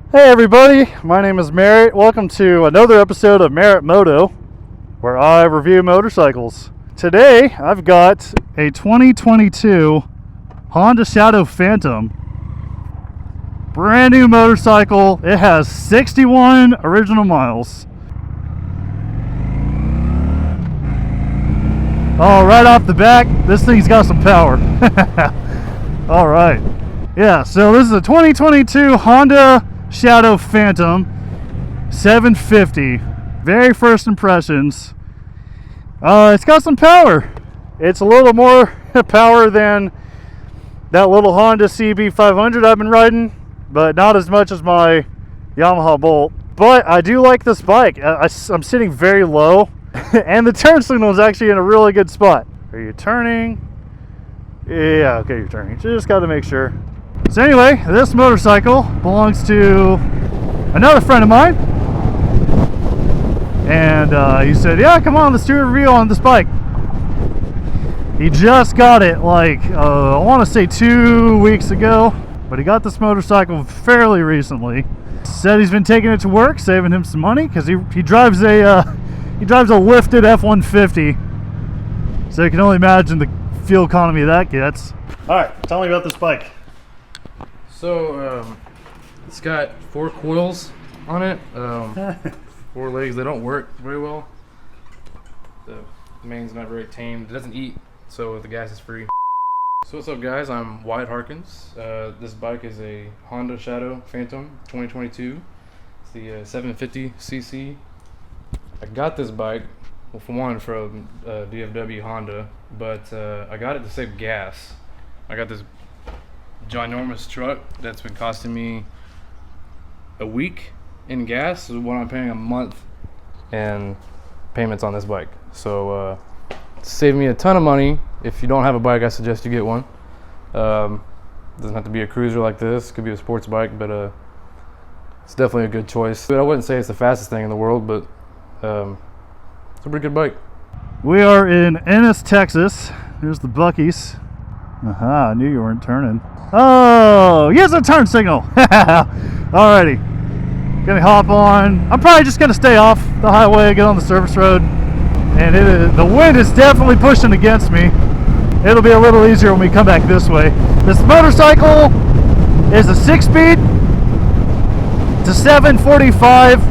Hey everybody, my name is Merritt. Welcome to another episode of Merritt Moto, where I review motorcycles. Today, I've got a 2022 Honda Shadow Phantom. Brand new motorcycle. It has 61 original miles. Oh, right off the back, this thing's got some power. All right. Yeah, so this is a 2022 Honda Shadow Phantom 750. Very first impressions. It's got some power. It's a little more power than that little Honda CB500 I've been riding, but not as much as my Yamaha Bolt. But I do like this bike. I'm sitting very low, and the turn signal is actually in a really good spot. Are you turning? Yeah, okay, you're turning. Just got to make sure. So anyway, this motorcycle belongs to another friend of mine, and he said, yeah, come on, let's do a review on this bike. He just got it like, I want to say 2 weeks ago, but he got this motorcycle fairly recently. Said he's been taking it to work, saving him some money, because he drives a lifted F-150, so you can only imagine the fuel economy that gets. All right, tell me about this bike. So, it's got 4 coils on it, 4 legs. They don't work very well. The main's not very tamed. It doesn't eat, so the gas is free. So what's up, guys? I'm Wyatt Harkins. This bike is a Honda Shadow Phantom 2022. It's the 750cc. I got this bike, well, for one, from DFW Honda, but I got it to save gas. I got this ginormous truck that's been costing me a week in gas is what I'm paying a month in payments on this bike. So it's saved me a ton of money. If you don't have a bike, I suggest you get one. Doesn't have to be a cruiser like this. It could be a sports bike, but it's definitely a good choice. But I wouldn't say it's the fastest thing in the world, but it's a pretty good bike. We are in Ennis, Texas. Here's the Buc-ee's. Aha, I knew you weren't turning. Oh, here's a turn signal. Alrighty. Gonna hop on. I'm probably just gonna stay off the highway, get on the service road. And the wind is definitely pushing against me. It'll be a little easier when we come back this way. This motorcycle is a 6-speed. It's a 745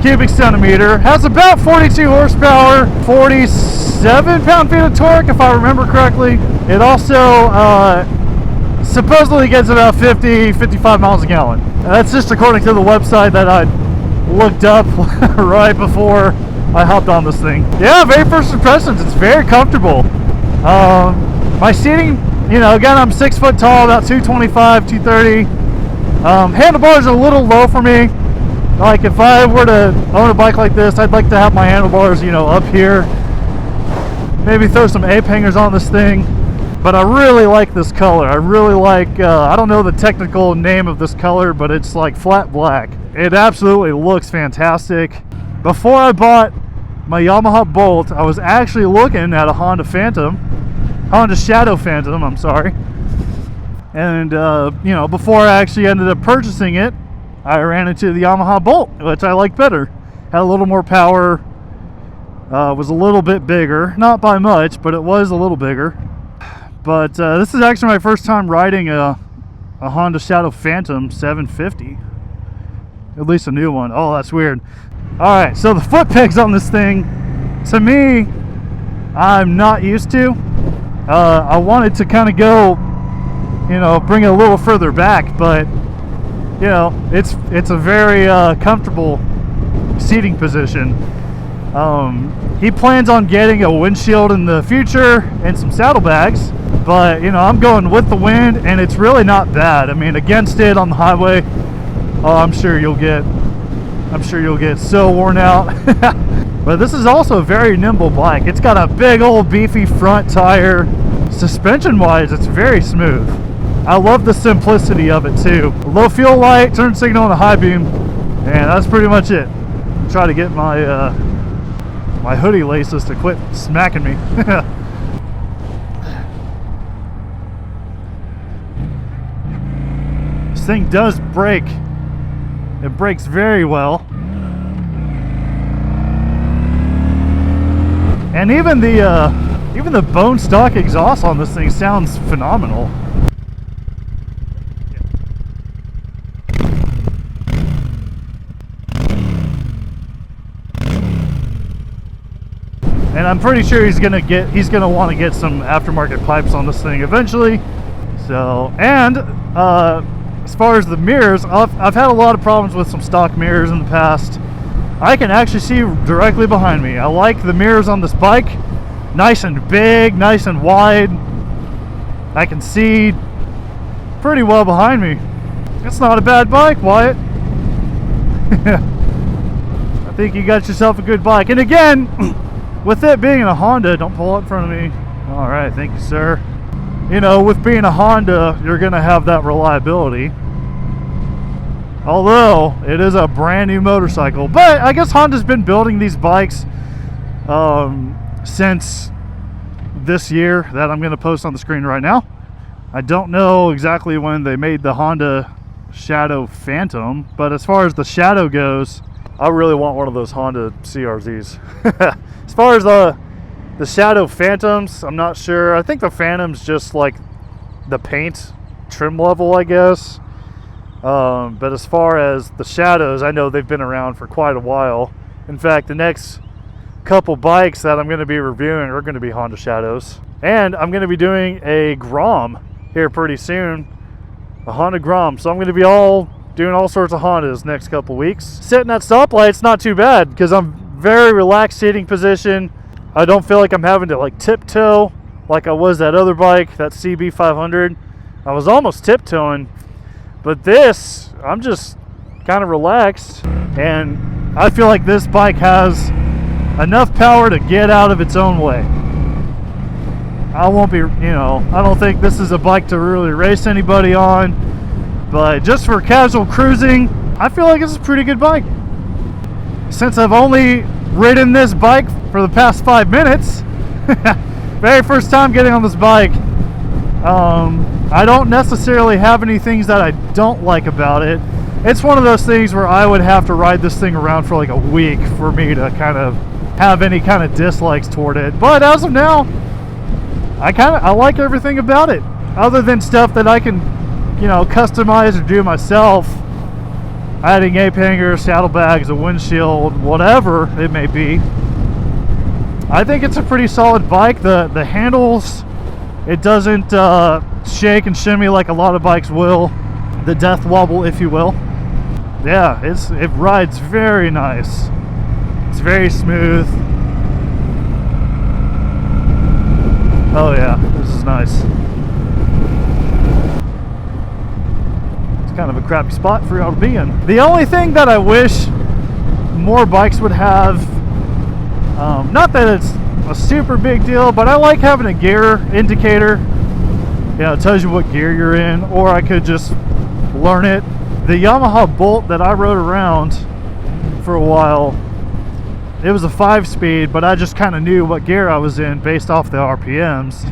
cubic centimeter. Has about 42 horsepower, 47 pound-feet of torque, if I remember correctly. It also supposedly gets about 55 miles a gallon. That's just according to the website that I looked up right before I hopped on this thing. Yeah, very first impressions, it's very comfortable. My seating, again, I'm 6 foot tall, about 225, 230. Handlebars are a little low for me. Like, if I were to own a bike like this, I'd like to have my handlebars, up here. Maybe throw some ape hangers on this thing. But I really like this color. I really like, I don't know the technical name of this color, but it's like flat black. It absolutely looks fantastic. Before I bought my Yamaha Bolt, I was actually looking at a Honda Shadow Phantom, I'm sorry. And, before I actually ended up purchasing it, I ran into the Yamaha Bolt, which I liked better. Had a little more power, was a little bit bigger. Not by much, but it was a little bigger. But this is actually my first time riding a Honda Shadow Phantom 750. At least a new one. Oh, that's weird. Alright, so the foot pegs on this thing, to me, I'm not used to. I wanted to kind of go, bring it a little further back, but, it's a very comfortable seating position. He plans on getting a windshield in the future and some saddlebags, but I'm going with the wind, and it's really not bad. I mean, against it on the highway, oh, I'm sure you'll get so worn out. But this is also a very nimble bike. It's got a big old beefy front tire. Suspension wise, it's very smooth. I love the simplicity of it too. Low fuel light, turn signal, and a high beam, and that's pretty much it. Try to get my my hoodie laces to quit smacking me. This thing does brake It brakes very well. And even the bone stock exhaust on this thing sounds phenomenal. And I'm pretty sure he's gonna want to get some aftermarket pipes on this thing eventually. So, and as far as the mirrors, I've had a lot of problems with some stock mirrors in the past. I can actually see directly behind me. I like the mirrors on this bike. Nice and big, nice and wide. I can see pretty well behind me. It's not a bad bike, Wyatt. I think you got yourself a good bike. And again, with it being a Honda, don't pull up in front of me. All right, thank you, sir. You know, with being a Honda, you're gonna have that reliability. Although it is a brand new motorcycle, but I guess Honda's been building these bikes since this year that I'm going to post on the screen right now. I don't know exactly when they made the Honda Shadow Phantom, but as far as the Shadow goes, I really want one of those Honda CRZs. As far as the Shadow Phantoms, I'm not sure. I think the Phantom's just like the paint trim level, I guess. But as far as the Shadows, I know they've been around for quite a while. In fact, the next couple bikes that I'm going to be reviewing are going to be Honda Shadows. And I'm going to be doing a Grom here pretty soon. A Honda Grom. So I'm going to be doing all sorts of Hondas next couple weeks. Sitting at stoplight's not too bad because I'm very relaxed seating position. I don't feel like I'm having to like tiptoe like I was that other bike, that CB500. I was almost tiptoeing. But this, I'm just kind of relaxed, and I feel like this bike has enough power to get out of its own way. I won't be, I don't think this is a bike to really race anybody on, but just for casual cruising, I feel like it's a pretty good bike. Since I've only ridden this bike for the past 5 minutes, very first time getting on this bike, I don't necessarily have any things that I don't like about it. It's one of those things where I would have to ride this thing around for like a week for me to kind of have any kind of dislikes toward it. But as of now, I like everything about it. Other than stuff that I can, customize or do myself. Adding ape hangers, saddlebags, a windshield, whatever it may be. I think it's a pretty solid bike. The handles, it doesn't shake and shimmy like a lot of bikes will. The death wobble, if you will. Yeah, it rides very nice. It's very smooth. Oh yeah, this is nice. It's kind of a crappy spot for y'all to be in. The only thing that I wish more bikes would have, not that it's a super big deal, but I like having a gear indicator. It tells you what gear you're in, or I could just learn it. The Yamaha Bolt that I rode around for a while, it was a 5-speed, but I just kind of knew what gear I was in based off the RPMs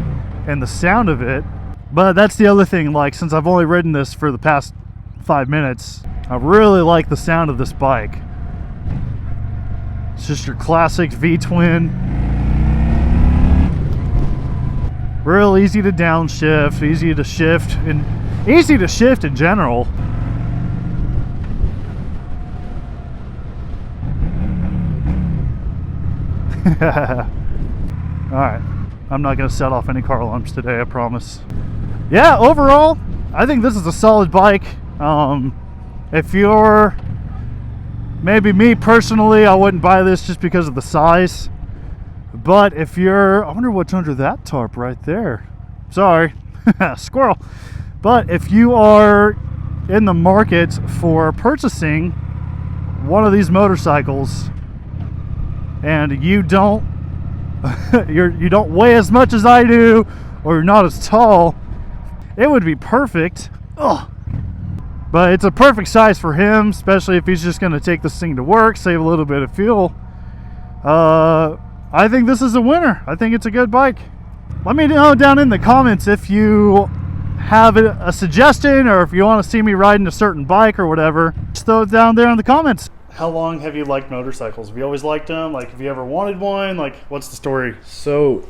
and the sound of it. But that's the other thing, like, since I've only ridden this for the past 5 minutes, I really like the sound of this bike. It's just your classic V-twin. Real easy to downshift, easy to shift, and easy to shift in general. Alright, I'm not going to set off any car alarms today, I promise. Yeah, overall, I think this is a solid bike. If you're, maybe me personally, I wouldn't buy this just because of the size. But if you're, I wonder what's under that tarp right there. Sorry, squirrel. But if you are in the market for purchasing one of these motorcycles and you don't you don't weigh as much as I do, or you're not as tall, it would be perfect. Ugh. But it's a perfect size for him, especially if he's just going to take this thing to work, save a little bit of fuel. I think this is a winner. I think it's a good bike. Let me know down in the comments if you have a suggestion, or if you want to see me riding a certain bike or whatever, just throw it down there in the comments. How long have you liked motorcycles? Have you always liked them? Like, have you ever wanted one? Like, what's the story? So,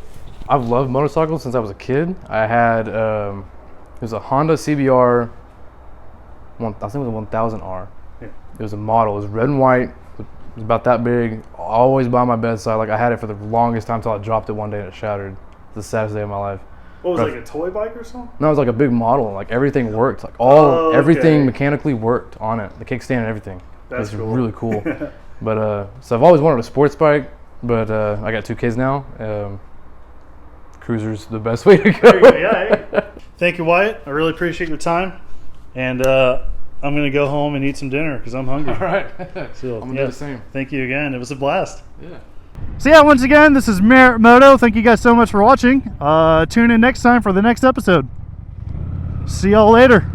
I've loved motorcycles since I was a kid. I had, it was a Honda CBR, I think it was a 1000R. Yeah. It was a model. It was red and white. It was about that big. Always by my bedside. Like, I had it for the longest time until I dropped it one day and it shattered. It's the saddest day of my life. What was it, like a toy bike or something? No, it was like a big model. Like, everything worked. Like, everything mechanically worked on it. The kickstand and everything. That's it was cool. really cool. But so I've always wanted a sports bike, but I got 2 kids now. Cruiser's the best way to go. There you go. Yeah, hey. Thank you, Wyatt. I really appreciate your time, and I'm gonna go home and eat some dinner because I'm hungry. All right. So, I'm gonna do the same. Thank you again. It was a blast. Yeah. So yeah, once again, this is Merit Moto. Thank you guys so much for watching. Tune in next time for the next episode. See y'all later.